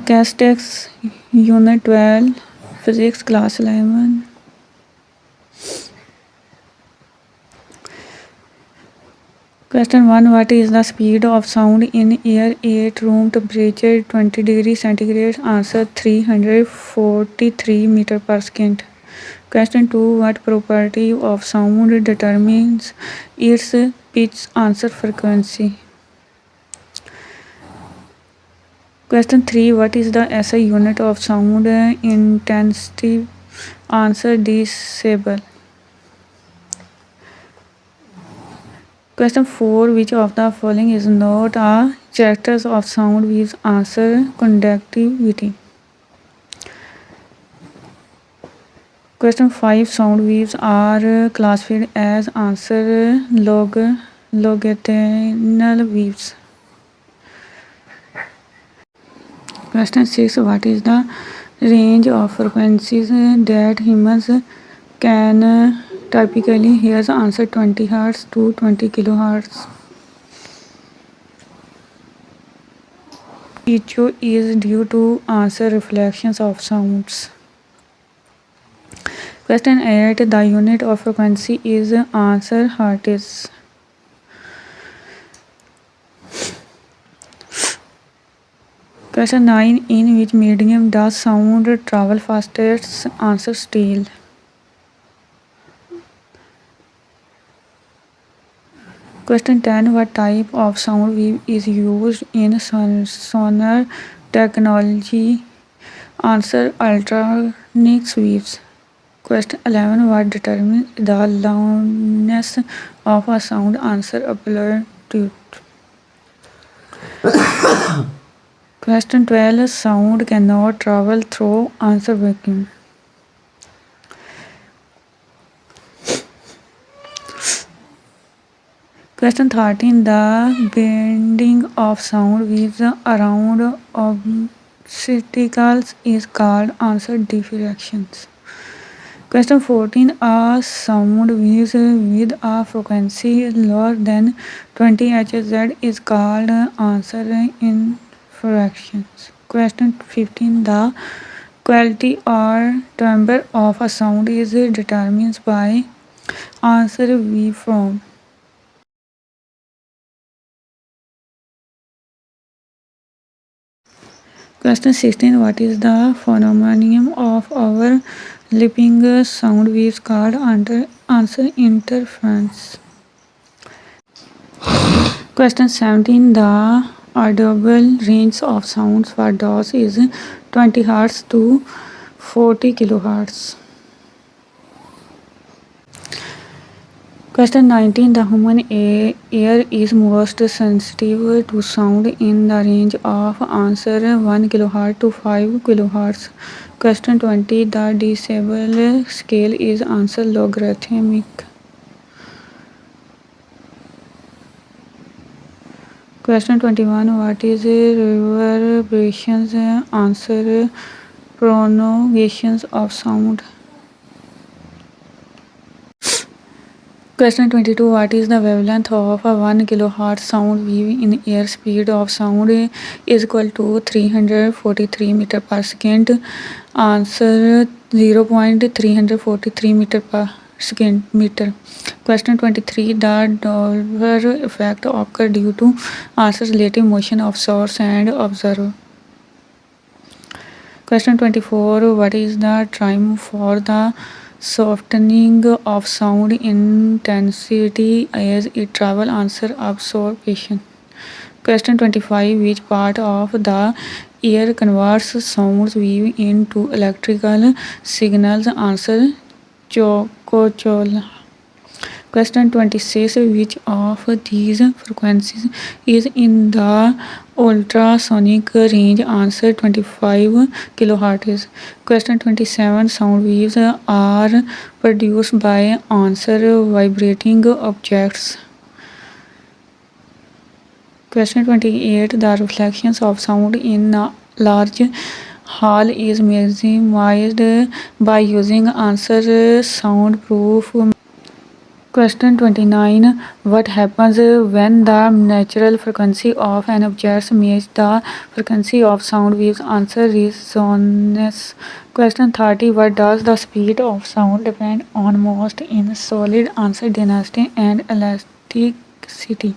Castex Unit 12 Physics Class 11. Question 1. What is the speed of sound in air at room temperature 20 degrees centigrade? Answer 343 meter per second. Question 2. What property of sound determines its pitch? Answer frequency. Question 3. What is the SI unit of sound intensity? Answer decibel. Question 4. Which of the following is not a character of sound waves? Answer conductivity. Question 5. Sound waves are classified as answer longitudinal waves. Question 6. What is the range of frequencies that humans can typically hear? Answer 20 Hz to 20 kHz. Echo is due to answer reflections of sounds. Question 8. The unit of frequency is answer hertz. Question 9. In which medium does sound travel fastest? Answer steel. Question 10. What type of sound wave is used in sonar technology? Answer ultrasonic waves. Question 11. What determines the loudness of a sound? Answer amplitude. Question 12. Sound cannot travel through. Answer vacuum. Question 13. The bending of sound waves around obstacles is called. Answer diffractions. Question 14. A sound waves with a frequency lower than 20 Hz is called. Answer infractions. Question 15. The quality or timbre of a sound is determined by. Answer waveform. Question 16. What is the phenomenon of overlapping sound waves called? Answer interference. Question 17. The audible range of sounds for dogs is 20 Hz to 40 kHz. Question 19. The human ear is most sensitive to sound in the range of. Answer 1 kHz to 5 kHz. Question 20. The decibel scale is. Answer logarithmic. Question 21. What is reverberations? Answer prolongations of sound. Question 22. What is the wavelength of a 1 kHz sound wave in air? Speed of sound is equal to 343 meter per second. Answer 0.343 meter per second meter. Question 23. The Doppler effect occurs due to. Answer relative motion of source and observer. Question 24. What is the term for the softening of sound intensity as it travels? Answer absorption. Question 25. Which part of the ear converts sound wave into electrical signals? Answer cochlea. Question 26. Which of these frequencies is in the ultrasonic range? Answer 25 kHz. Question 27. Sound waves are produced by. Answer vibrating objects. Question 28. The reflections of sound in a large hall is maximized by using. Answer soundproof. Question 29. What happens when the natural frequency of an object meets the frequency of sound waves? Answer: resonance. Question 30. What does the speed of sound depend on most in solid? Answer: density and elasticity.